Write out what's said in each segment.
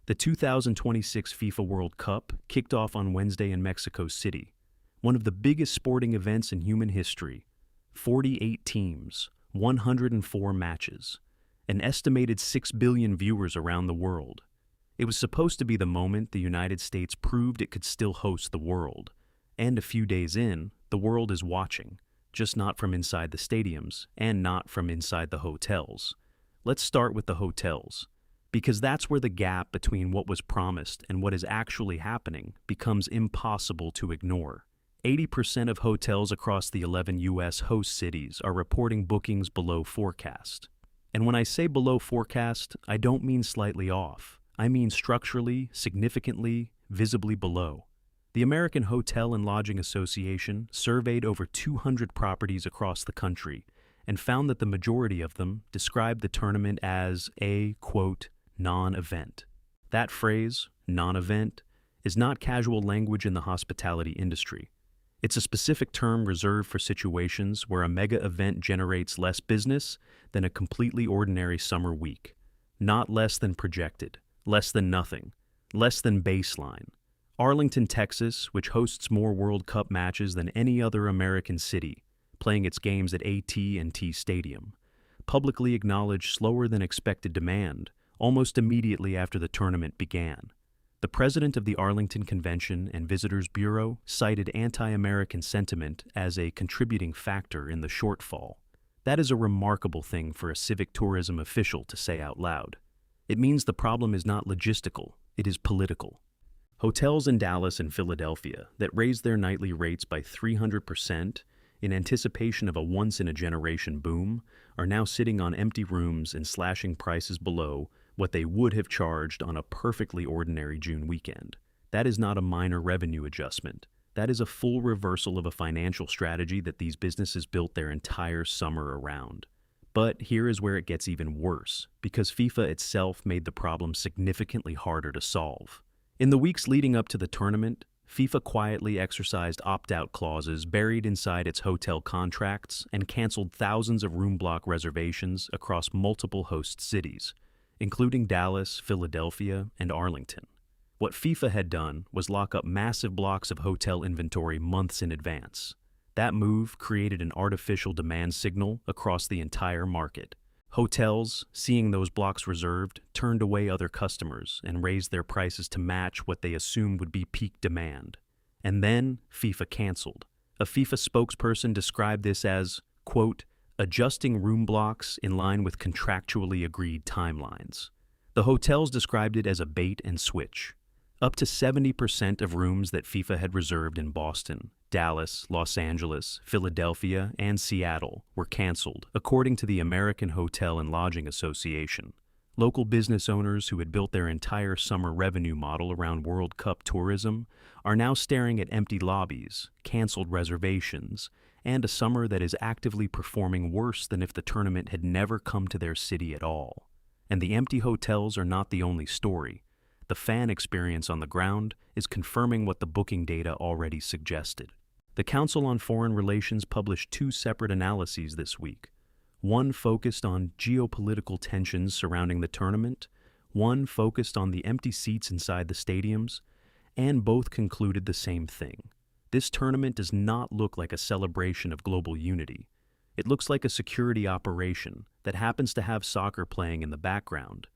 The 2026 FIFA World Cup kicked off on Wednesday in Mexico City, one of the biggest sporting events in human history. 48 teams, 104 matches, an estimated 6 billion viewers around the world. It was supposed to be the moment the United States proved it could still host the world. And a few days in, the world is watching, just not from inside the stadiums and not from inside the hotels. Let's start with the hotels, because that's where the gap between what was promised and what is actually happening becomes impossible to ignore. 80% of hotels across the 11 U.S. host cities are reporting bookings below forecast. And when I say below forecast, I don't mean slightly off. I mean structurally, significantly, visibly below. The American Hotel and Lodging Association surveyed over 200 properties across the country and found that the majority of them described the tournament as a, quote, non-event. That phrase, non-event, is not casual language in the hospitality industry. It's a specific term reserved for situations where a mega event generates less business than a completely ordinary summer week. Not less than projected, less than nothing, less than baseline. Arlington, Texas, which hosts more World Cup matches than any other American city, playing its games at AT&T Stadium, publicly acknowledged slower than expected demand almost immediately after the tournament began. The president of the Arlington Convention and Visitors Bureau cited anti-American sentiment as a contributing factor in the shortfall. That is a remarkable thing for a civic tourism official to say out loud. It means the problem is not logistical, it is political. Hotels in Dallas and Philadelphia that raised their nightly rates by 300% in anticipation of a once-in-a-generation boom are now sitting on empty rooms and slashing prices below what they would have charged on a perfectly ordinary June weekend. That is not a minor revenue adjustment. That is a full reversal of a financial strategy that these businesses built their entire summer around. But here is where it gets even worse, because FIFA itself made the problem significantly harder to solve. In the weeks leading up to the tournament, FIFA quietly exercised opt-out clauses buried inside its hotel contracts and canceled thousands of room block reservations across multiple host cities, including Dallas, Philadelphia, and Arlington. What FIFA had done was lock up massive blocks of hotel inventory months in advance. That move created an artificial demand signal across the entire market. Hotels, seeing those blocks reserved, turned away other customers and raised their prices to match what they assumed would be peak demand. And then FIFA canceled. A FIFA spokesperson described this as, quote, adjusting room blocks in line with contractually agreed timelines. The hotels described it as a bait and switch. Up to 70% of rooms that FIFA had reserved in Boston, Dallas, Los Angeles, Philadelphia, and Seattle were canceled, according to the American Hotel and Lodging Association. Local business owners who had built their entire summer revenue model around World Cup tourism are now staring at empty lobbies, canceled reservations, and a summer that is actively performing worse than if the tournament had never come to their city at all. And the empty hotels are not the only story. The fan experience on the ground is confirming what the booking data already suggested. The Council on Foreign Relations published 2 separate analyses this week. One focused on geopolitical tensions surrounding the tournament, one focused on the empty seats inside the stadiums, and both concluded the same thing. This tournament does not look like a celebration of global unity. It looks like a security operation that happens to have soccer playing in the background.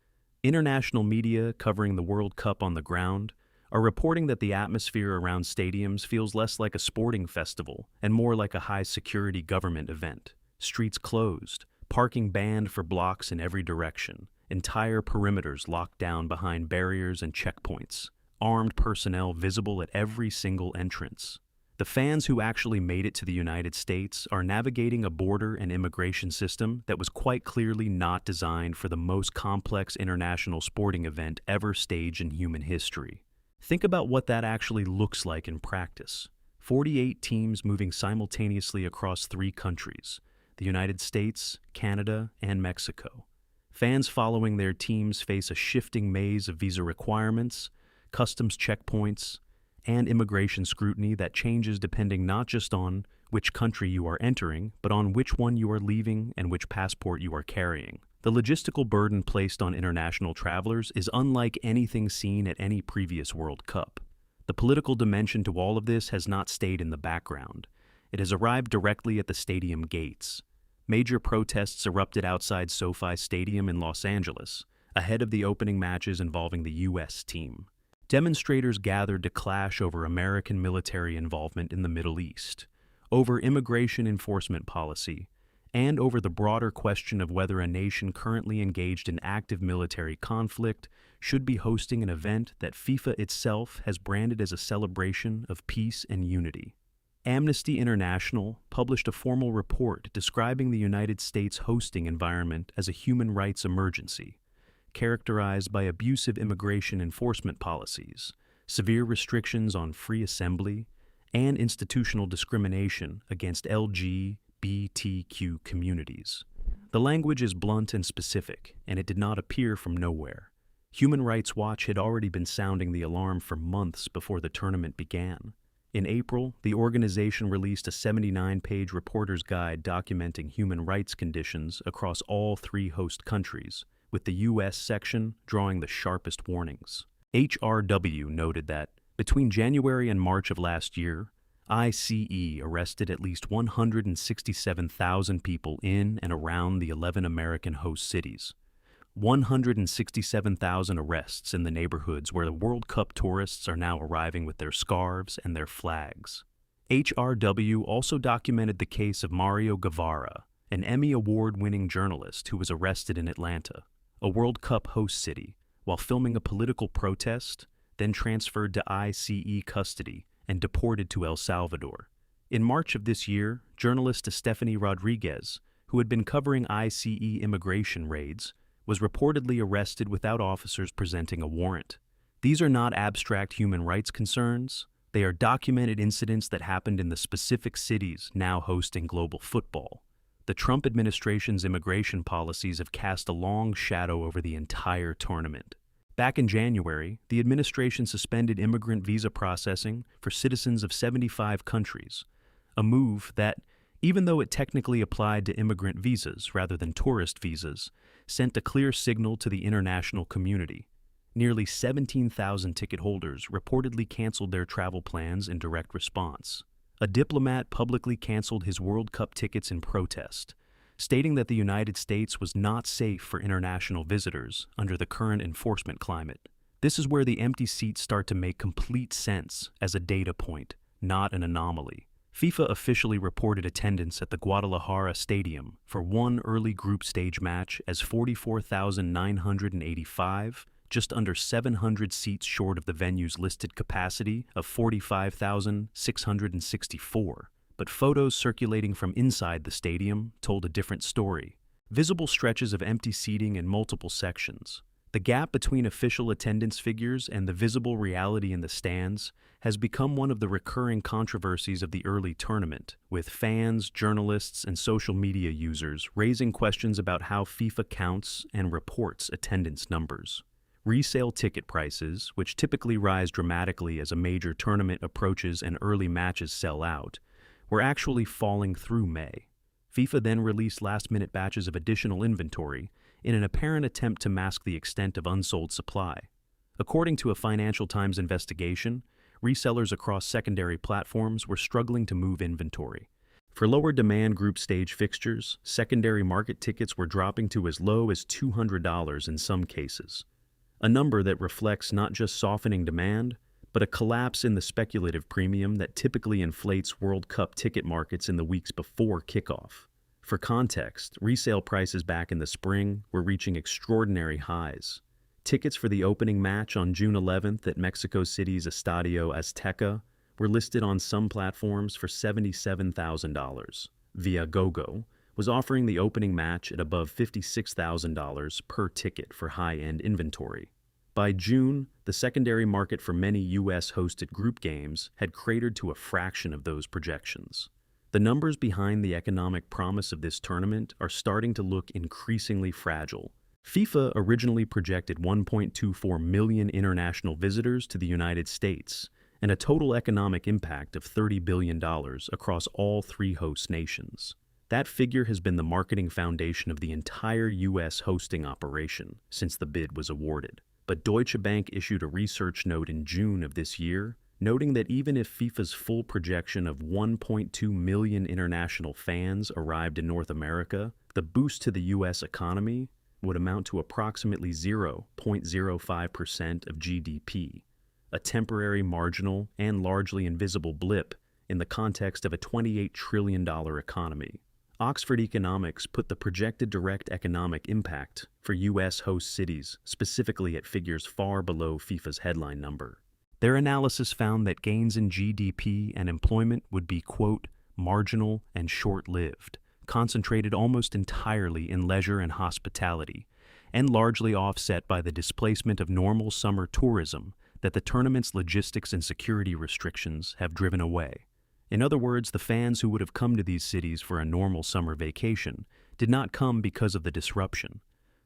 International media covering the World Cup on the ground are reporting that the atmosphere around stadiums feels less like a sporting festival and more like a high-security government event. Streets closed, parking banned for blocks in every direction, entire perimeters locked down behind barriers and checkpoints, armed personnel visible at every single entrance. The fans who actually made it to the United States are navigating a border and immigration system that was quite clearly not designed for the most complex international sporting event ever staged in human history. Think about what that actually looks like in practice. 48 teams moving simultaneously across 3 countries, the United States, Canada, and Mexico. Fans following their teams face a shifting maze of visa requirements, customs checkpoints, and immigration scrutiny that changes depending not just on which country you are entering, but on which one you are leaving and which passport you are carrying. The logistical burden placed on international travelers is unlike anything seen at any previous World Cup. The political dimension to all of this has not stayed in the background. It has arrived directly at the stadium gates. Major protests erupted outside SoFi Stadium in Los Angeles, ahead of the opening matches involving the U.S. team. Demonstrators gathered to clash over American military involvement in the Middle East, over immigration enforcement policy, and over the broader question of whether a nation currently engaged in active military conflict should be hosting an event that FIFA itself has branded as a celebration of peace and unity. Amnesty International published a formal report describing the United States hosting environment as a human rights emergency, characterized by abusive immigration enforcement policies, severe restrictions on free assembly, and institutional discrimination against LGBTQ communities. The language is blunt and specific, and it did not appear from nowhere. Human Rights Watch had already been sounding the alarm for months before the tournament began. In April, the organization released a 79-page reporter's guide documenting human rights conditions across all 3 host countries, with the U.S. section drawing the sharpest warnings. HRW noted that, between January and March of last year, ICE arrested at least 167,000 people in and around the 11 American host cities. 167,000 arrests in the neighborhoods where the World Cup tourists are now arriving with their scarves and their flags. HRW also documented the case of Mario Guevara, an Emmy Award-winning journalist who was arrested in Atlanta, a World Cup host city, while filming a political protest, then transferred to ICE custody and deported to El Salvador. In March of this year, journalist Stephanie Rodriguez, who had been covering ICE immigration raids, was reportedly arrested without officers presenting a warrant. These are not abstract human rights concerns. They are documented incidents that happened in the specific cities now hosting global football. The Trump administration's immigration policies have cast a long shadow over the entire tournament. Back in January, the administration suspended immigrant visa processing for citizens of 75 countries, a move that, even though it technically applied to immigrant visas rather than tourist visas, sent a clear signal to the international community. Nearly 17,000 ticket holders reportedly canceled their travel plans in direct response. A diplomat publicly canceled his World Cup tickets in protest, stating that the United States was not safe for international visitors under the current enforcement climate. This is where the empty seats start to make complete sense as a data point, not an anomaly. FIFA officially reported attendance at the Guadalajara Stadium for one early group stage match as 44,985, just under 700 seats short of the venue's listed capacity of 45,664. But photos circulating from inside the stadium told a different story. Visible stretches of empty seating in multiple sections. The gap between official attendance figures and the visible reality in the stands has become one of the recurring controversies of the early tournament, with fans, journalists, and social media users raising questions about how FIFA counts and reports attendance numbers. Resale ticket prices, which typically rise dramatically as a major tournament approaches and early matches sell out, were actually falling through May. FIFA then released last-minute batches of additional inventory in an apparent attempt to mask the extent of unsold supply. According to a Financial Times investigation, resellers across secondary platforms were struggling to move inventory. For lower demand group stage fixtures, secondary market tickets were dropping to as low as $200 in some cases, a number that reflects not just softening demand, but a collapse in the speculative premium that typically inflates World Cup ticket markets in the weeks before kickoff. For context, resale prices back in the spring were reaching extraordinary highs. Tickets for the opening match on June 11th at Mexico City's Estadio Azteca were listed on some platforms for $77,000. Viagogo was offering the opening match at above $56,000 per ticket for high-end inventory. By June, the secondary market for many U.S.-hosted group games had cratered to a fraction of those projections. The numbers behind the economic promise of this tournament are starting to look increasingly fragile. FIFA originally projected 1.24 million international visitors to the United States and a total economic impact of $30 billion across all 3 host nations. That figure has been the marketing foundation of the entire U.S. hosting operation since the bid was awarded. But Deutsche Bank issued a research note in June of this year, noting that even if FIFA's full projection of 1.2 million international fans arrived in North America, the boost to the U.S. economy would amount to approximately 0.05% of GDP, a temporary, marginal, and largely invisible blip in the context of a $28 trillion economy. Oxford Economics put the projected direct economic impact for U.S. host cities specifically at figures far below FIFA's headline number. Their analysis found that gains in GDP and employment would be, quote, marginal and short-lived, concentrated almost entirely in leisure and hospitality, and largely offset by the displacement of normal summer tourism that the tournament's logistics and security restrictions have driven away. In other words, the fans who would have come to these cities for a normal summer vacation did not come because of the disruption.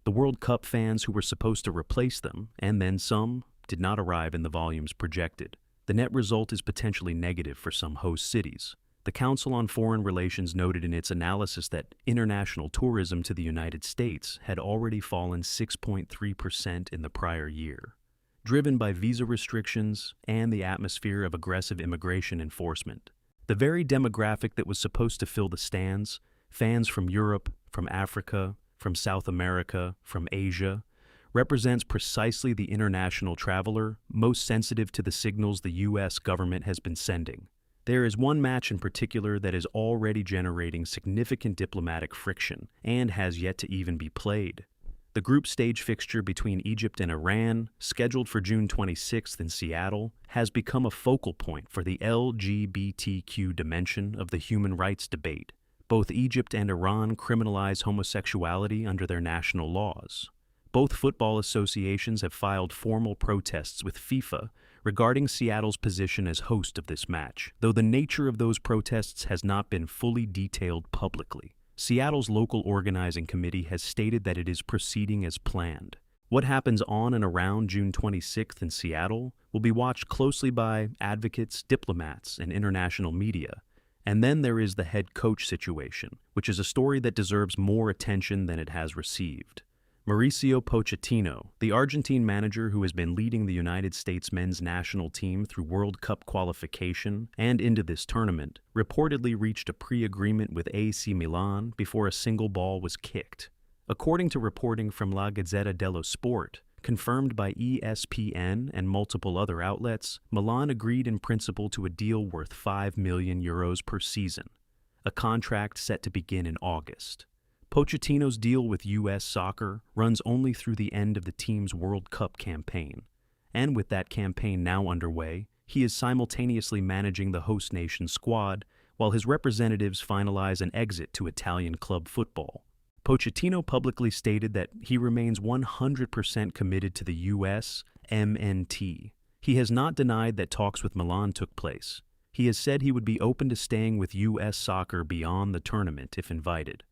The World Cup fans who were supposed to replace them, and then some, did not arrive in the volumes projected. The net result is potentially negative for some host cities. The Council on Foreign Relations noted in its analysis that international tourism to the United States had already fallen 6.3% in the prior year, driven by visa restrictions and the atmosphere of aggressive immigration enforcement. The very demographic that was supposed to fill the stands, fans from Europe, from Africa, from South America, from Asia, represents precisely the international traveler most sensitive to the signals the U.S. government has been sending. There is one match in particular that is already generating significant diplomatic friction and has yet to even be played. The group stage fixture between Egypt and Iran, scheduled for June 26th in Seattle, has become a focal point for the LGBTQ dimension of the human rights debate. Both Egypt and Iran criminalize homosexuality under their national laws. Both football associations have filed formal protests with FIFA regarding Seattle's position as host of this match, though the nature of those protests has not been fully detailed publicly. Seattle's local organizing committee has stated that it is proceeding as planned. What happens on and around June 26th in Seattle will be watched closely by advocates, diplomats, and international media. And then there is the head coach situation, which is a story that deserves more attention than it has received. Mauricio Pochettino, the Argentine manager who has been leading the United States men's national team through World Cup qualification and into this tournament, reportedly reached a pre-agreement with AC Milan before a single ball was kicked. According to reporting from La Gazzetta dello Sport, confirmed by ESPN and multiple other outlets, Milan agreed in principle to a deal worth €5 million per season, a contract set to begin in August. Pochettino's deal with U.S. Soccer runs only through the end of the team's World Cup campaign, and with that campaign now underway, he is simultaneously managing the host nation's squad while his representatives finalize an exit to Italian club football. Pochettino publicly stated that he remains 100% committed to the U.S. MNT. He has not denied that talks with Milan took place. He has said he would be open to staying with U.S. Soccer beyond the tournament if invited.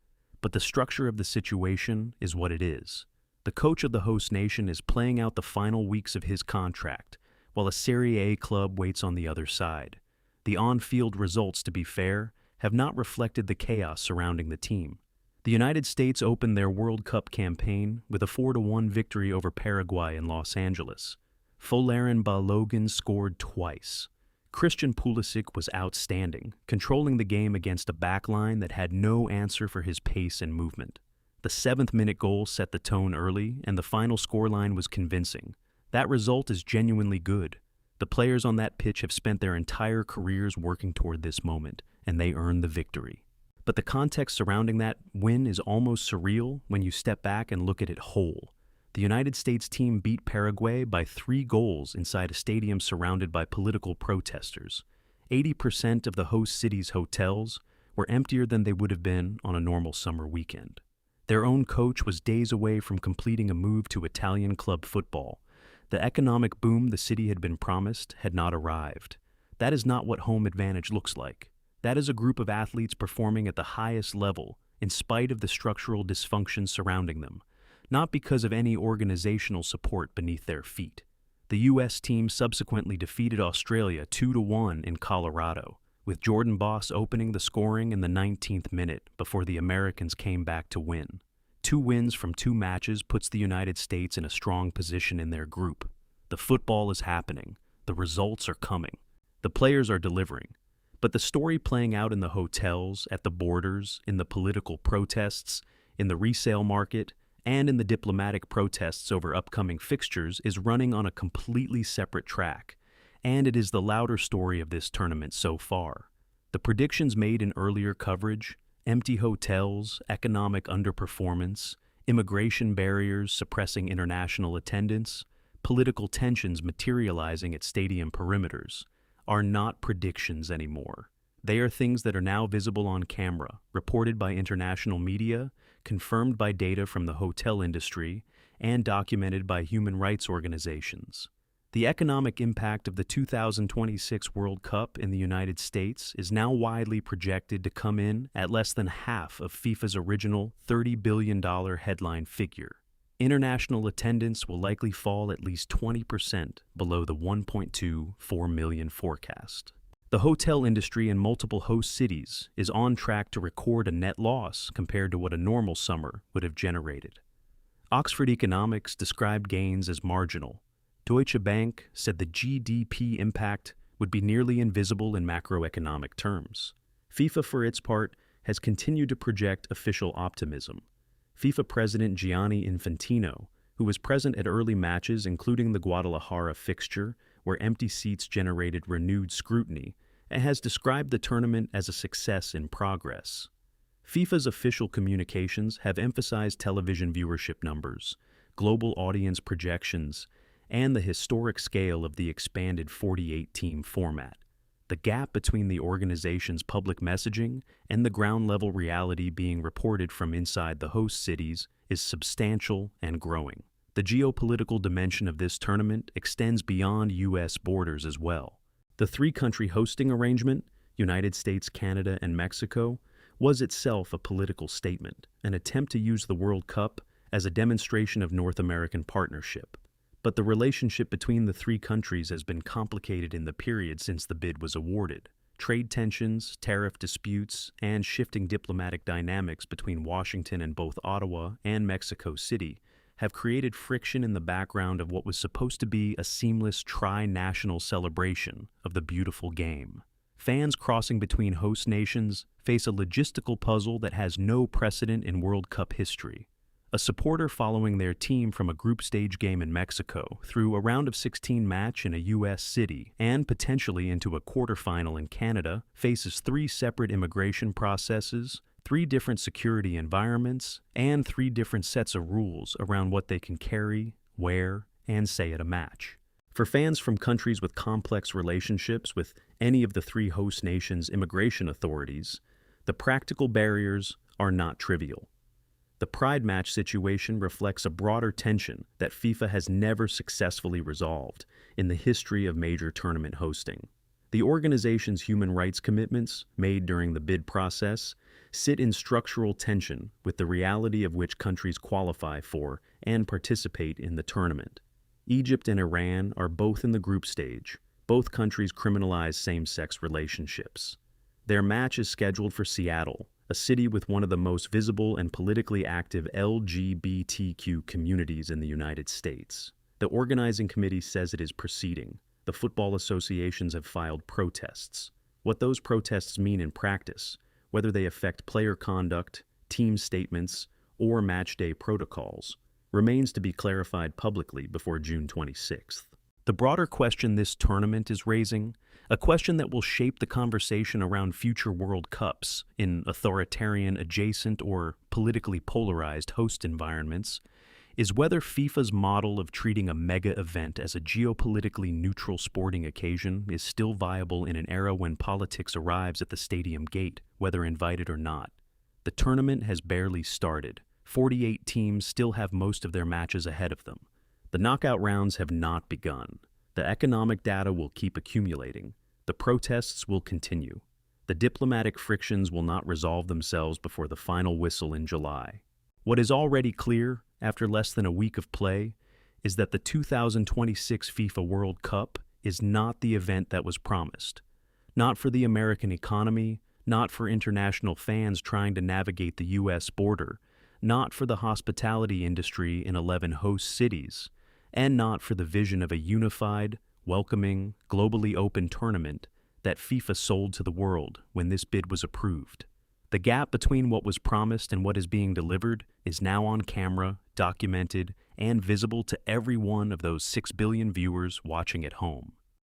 But the structure of the situation is what it is. The coach of the host nation is playing out the final weeks of his contract, while a Serie A club waits on the other side. The on-field results, to be fair, have not reflected the chaos surrounding the team. The United States opened their World Cup campaign with a 4-1 victory over Paraguay in Los Angeles. Folarin Balogun scored twice. Christian Pulisic was outstanding, controlling the game against a backline that had no answer for his pace and movement. The 7th-minute goal set the tone early, and the final scoreline was convincing. That result is genuinely good. The players on that pitch have spent their entire careers working toward this moment, and they earned the victory. But the context surrounding that win is almost surreal when you step back and look at it whole. The United States team beat Paraguay by 3 goals inside a stadium surrounded by political protesters. 80% of the host city's hotels were emptier than they would have been on a normal summer weekend. Their own coach was days away from completing a move to Italian club football. The economic boom the city had been promised had not arrived. That is not what home advantage looks like. That is a group of athletes performing at the highest level in spite of the structural dysfunction surrounding them, not because of any organizational support beneath their feet. The U.S. team subsequently defeated Australia 2-1 in Colorado, with Jordan Boss opening the scoring in the 19th minute before the Americans came back to win. 2 wins from 2 matches puts the United States in a strong position in their group. The football is happening. The results are coming. The players are delivering. But the story playing out in the hotels, at the borders, in the political protests, in the resale market, and in the diplomatic protests over upcoming fixtures is running on a completely separate track, and it is the louder story of this tournament so far. The predictions made in earlier coverage, empty hotels, economic underperformance, immigration barriers suppressing international attendance, political tensions materializing at stadium perimeters, are not predictions anymore. They are things that are now visible on camera, reported by international media, confirmed by data from the hotel industry, and documented by human rights organizations. The economic impact of the 2026 World Cup in the United States is now widely projected to come in at less than half of FIFA's original $30 billion headline figure. International attendance will likely fall at least 20% below the 1.24 million forecast. The hotel industry in multiple host cities is on track to record a net loss compared to what a normal summer would have generated. Oxford Economics described gains as marginal. Deutsche Bank said the GDP impact would be nearly invisible in macroeconomic terms. FIFA, for its part, has continued to project official optimism. FIFA President Gianni Infantino, who was present at early matches including the Guadalajara fixture, where empty seats generated renewed scrutiny, and has described the tournament as a success in progress. FIFA's official communications have emphasized television viewership numbers, global audience projections, and the historic scale of the expanded 48-team format. The gap between the organization's public messaging and the ground-level reality being reported from inside the host cities is substantial and growing. The geopolitical dimension of this tournament extends beyond U.S. borders as well. The 3-country hosting arrangement, United States, Canada, and Mexico, was itself a political statement, an attempt to use the World Cup as a demonstration of North American partnership. But the relationship between the 3 countries has been complicated in the period since the bid was awarded. Trade tensions, tariff disputes, and shifting diplomatic dynamics between Washington and both Ottawa and Mexico City have created friction in the background of what was supposed to be a seamless tri-national celebration of the beautiful game. Fans crossing between host nations face a logistical puzzle that has no precedent in World Cup history. A supporter following their team from a group stage game in Mexico through a round of 16 match in a U.S. city and potentially into a quarterfinal in Canada faces 3 separate immigration processes, 3 different security environments, and 3 different sets of rules around what they can carry, wear, and say at a match. For fans from countries with complex relationships with any of the 3 host nations' immigration authorities, the practical barriers are not trivial. The Pride match situation reflects a broader tension that FIFA has never successfully resolved in the history of major tournament hosting. The organization's human rights commitments, made during the bid process, sit in structural tension with the reality of which countries qualify for and participate in the tournament. Egypt and Iran are both in the group stage. Both countries criminalize same-sex relationships. Their match is scheduled for Seattle, a city with one of the most visible and politically active LGBTQ communities in the United States. The organizing committee says it is proceeding. The football associations have filed protests. What those protests mean in practice, whether they affect player conduct, team statements, or match day protocols, remains to be clarified publicly before June 26th. The broader question this tournament is raising, a question that will shape the conversation around future World Cups in authoritarian, adjacent, or politically polarized host environments, is whether FIFA's model of treating a mega event as a geopolitically neutral sporting occasion is still viable in an era when politics arrives at the stadium gate, whether invited or not. The tournament has barely started. 48 teams still have most of their matches ahead of them. The knockout rounds have not begun. The economic data will keep accumulating. The protests will continue. The diplomatic frictions will not resolve themselves before the final whistle in July. What is already clear, after less than a week of play, is that the 2026 FIFA World Cup is not the event that was promised. Not for the American economy, not for international fans trying to navigate the U.S. border, not for the hospitality industry in 11 host cities, and not for the vision of a unified, welcoming, globally open tournament that FIFA sold to the world when this bid was approved. The gap between what was promised and what is being delivered is now on camera, documented, and visible to every one of those 6 billion viewers watching at home.